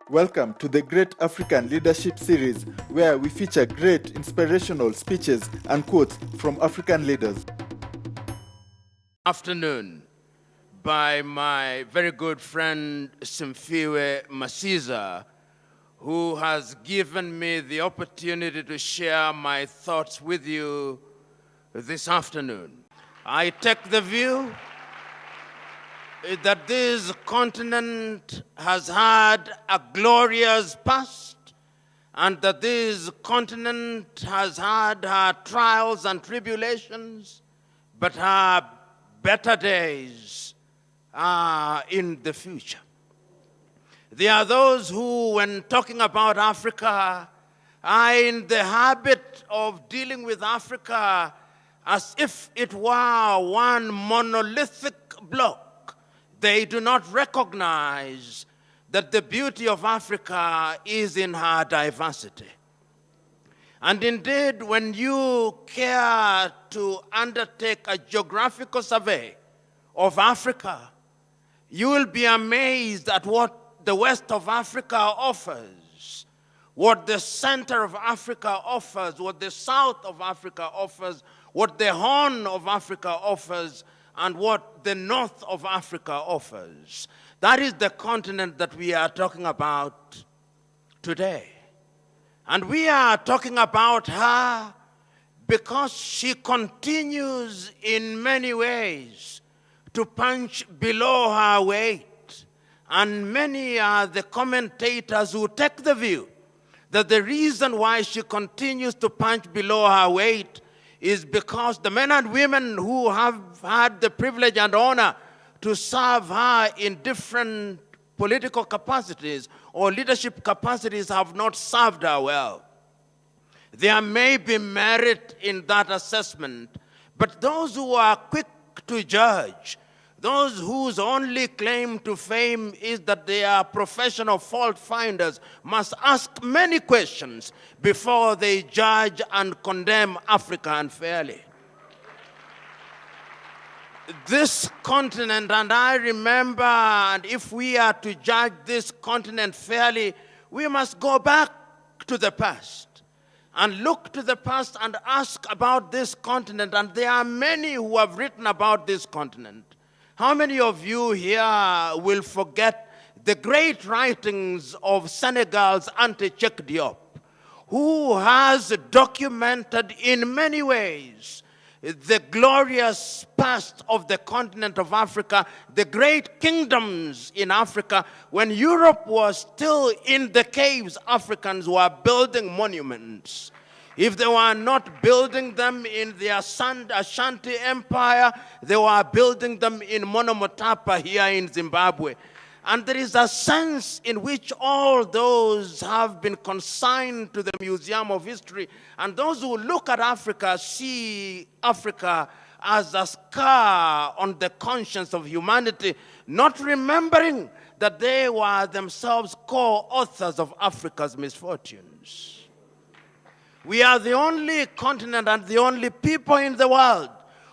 Welcome to the Great African Leadership Series, where we feature great inspirational speeches and quotes from African leaders. Afternoon by my very good friend Simfiwe Masiza, who has given me the opportunity to share my thoughts with you this afternoon. I take the view that this continent has had a glorious past and that this continent has had her trials and tribulations, but her better days are in the future. There are those who, when talking about Africa, are in the habit of dealing with Africa as if it were one monolithic block. They do not recognize that the beauty of Africa is in her diversity. And indeed, when you care to undertake a geographical survey of Africa, you will be amazed at what the west of Africa offers, what the center of Africa offers, what the south of Africa offers, what the Horn of Africa offers, and what the north of Africa offers. That is the continent that we are talking about today. And we are talking about her because she continues in many ways to punch below her weight. And many are the commentators who take the view that the reason why she continues to punch below her weight is because the men and women who have had the privilege and honor to serve her in different political capacities or leadership capacities have not served her well. There may be merit in that assessment, but those who are quick to judge, those whose only claim to fame is that they are professional fault finders, must ask many questions before they judge and condemn Africa unfairly. This continent, and I remember, and if we are to judge this continent fairly, we must go back to the past and look to the past and ask about this continent. And there are many who have written about this continent. How many of you here will forget the great writings of Senegal's Ante-Cheikh Diop, who has documented in many ways the glorious past of the continent of Africa, the great kingdoms in Africa. When Europe was still in the caves, Africans were building monuments. If they were not building them in the Ashanti Empire, they were building them in Monomotapa here in Zimbabwe. And there is a sense in which all those have been consigned to the Museum of History. And those who look at Africa see Africa as a scar on the conscience of humanity, not remembering that they were themselves co-authors of Africa's misfortunes. We are the only continent and the only people in the world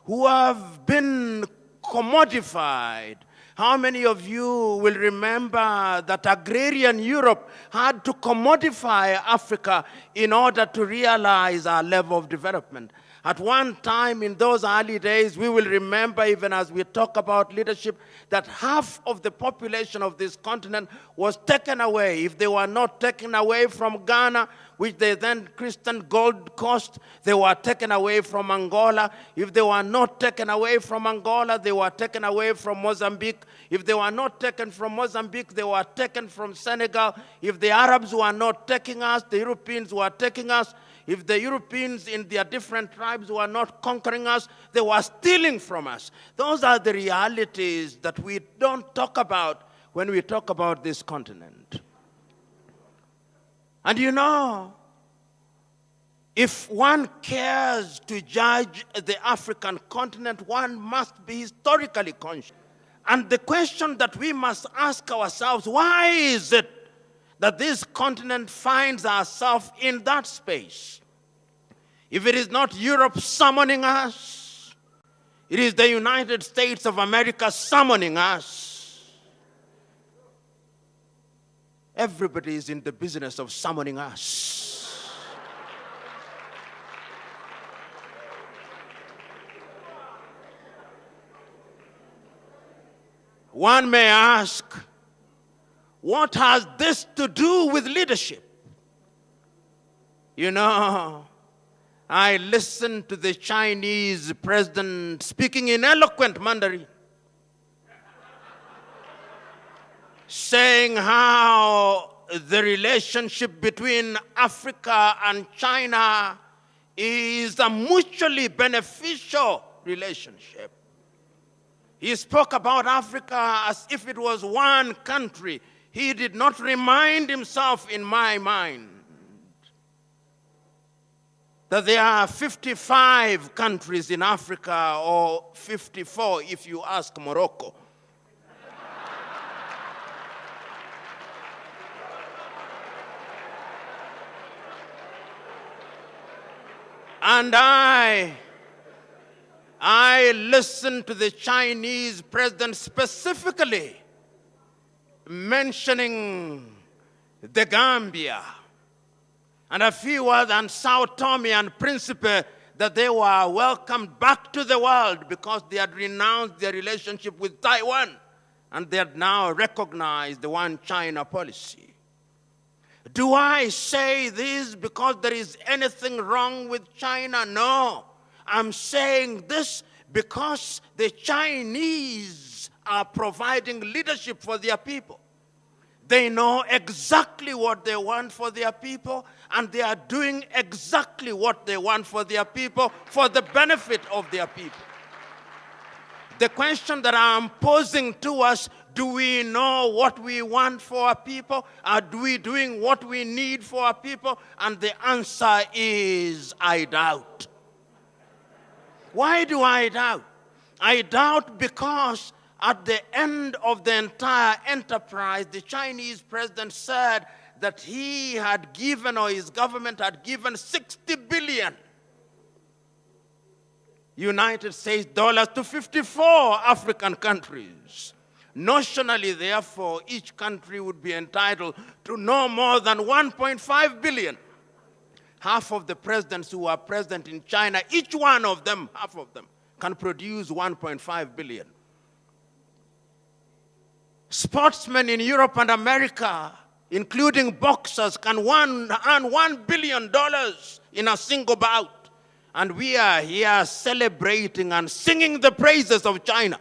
who have been commodified. How many of you will remember that agrarian Europe had to commodify Africa in order to realize our level of development? At one time in those early days, we will remember, even as we talk about leadership, that half of the population of this continent was taken away. If they were not taken away from Ghana, which they then christened Gold Coast, they were taken away from Angola. If they were not taken away from Angola, they were taken away from Mozambique. If they were not taken from Mozambique, they were taken from Senegal. If the Arabs were not taking us, the Europeans were taking us. If the Europeans in their different tribes were not conquering us, they were stealing from us. Those are the realities that we don't talk about when we talk about this continent. And you know, if one cares to judge the African continent, one must be historically conscious. And the question that we must ask ourselves, why is it that this continent finds ourselves in that space? If it is not Europe summoning us, it is the United States of America summoning us. everybody is in the business of summoning us. One may ask, what has this to do with leadership? You know, I listened to the Chinese president speaking in eloquent Mandarin, saying how the relationship between Africa and China is a mutually beneficial relationship. He spoke about Africa as if it was one country. He did not remind himself, in my mind, that there are 55 countries in Africa, or 54 if you ask Morocco. And I listened to the Chinese president specifically mentioning the Gambia and a few other, and Sao Tome and Principe, that they were welcomed back to the world because they had renounced their relationship with Taiwan and they had now recognized the one China policy. Do I say this because there is anything wrong with China? No. I'm saying this because the Chinese are providing leadership for their people. They know exactly what they want for their people, and they are doing exactly what they want for their people for the benefit of their people. The question that I'm posing to us, do we know what we want for our people? Are we doing what we need for our people? And the answer is, I doubt. Why do I doubt? I doubt because at the end of the entire enterprise, the Chinese president said that he had given, or his government had given, 60 billion United States dollars to 54 African countries. Notionally, therefore, each country would be entitled to no more than 1.5 billion. Half of the presidents who are present in China, each one of them, half of them, can produce 1.5 billion. Sportsmen in Europe and America, including boxers, can earn $1 billion in a single bout. And we are here celebrating and singing the praises of China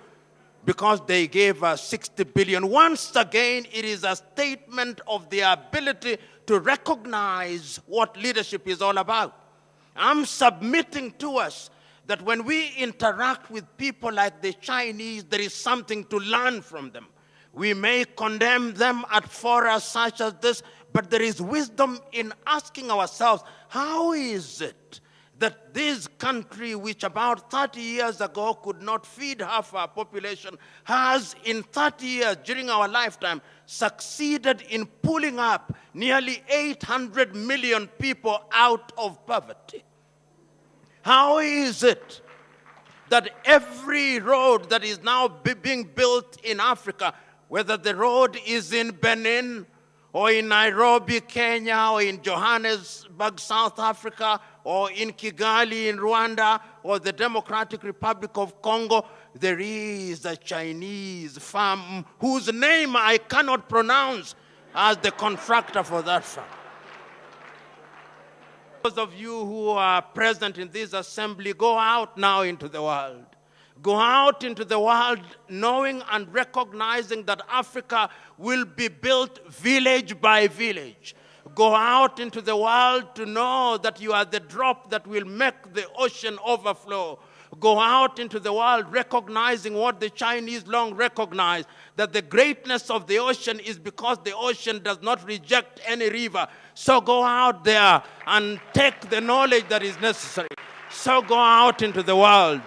because they gave us 60 billion. Once again, it is a statement of their ability to recognize what leadership is all about. I'm submitting to us that when we interact with people like the Chinese, there is something to learn from them. We may condemn them at forums such as this, but there is wisdom in asking ourselves, how is it that this country, which about 30 years ago could not feed half our population, has in 30 years during our lifetime succeeded in pulling up nearly 800 million people out of poverty? How is it that every road that is now being built in Africa, whether the road is in Benin or in Nairobi, Kenya, or in Johannesburg, South Africa, or in Kigali, in Rwanda, or the Democratic Republic of Congo, there is a Chinese firm whose name I cannot pronounce as the contractor for that firm. Those of you who are present in this assembly, go out now into the world. Go out into the world knowing and recognizing that Africa will be built village by village. Go out into the world to know that you are the drop that will make the ocean overflow. Go out into the world recognizing what the Chinese long recognized, that the greatness of the ocean is because the ocean does not reject any river. So go out there and take the knowledge that is necessary. So go out into the world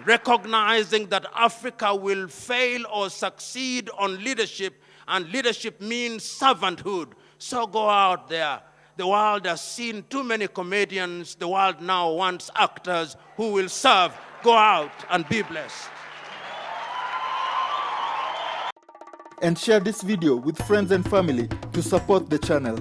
recognizing that Africa will fail or succeed on leadership, and leadership means servanthood. So go out there. The world has seen too many comedians. The world now wants actors who will serve. Go out and be blessed. and share this video with friends and family to support the channel.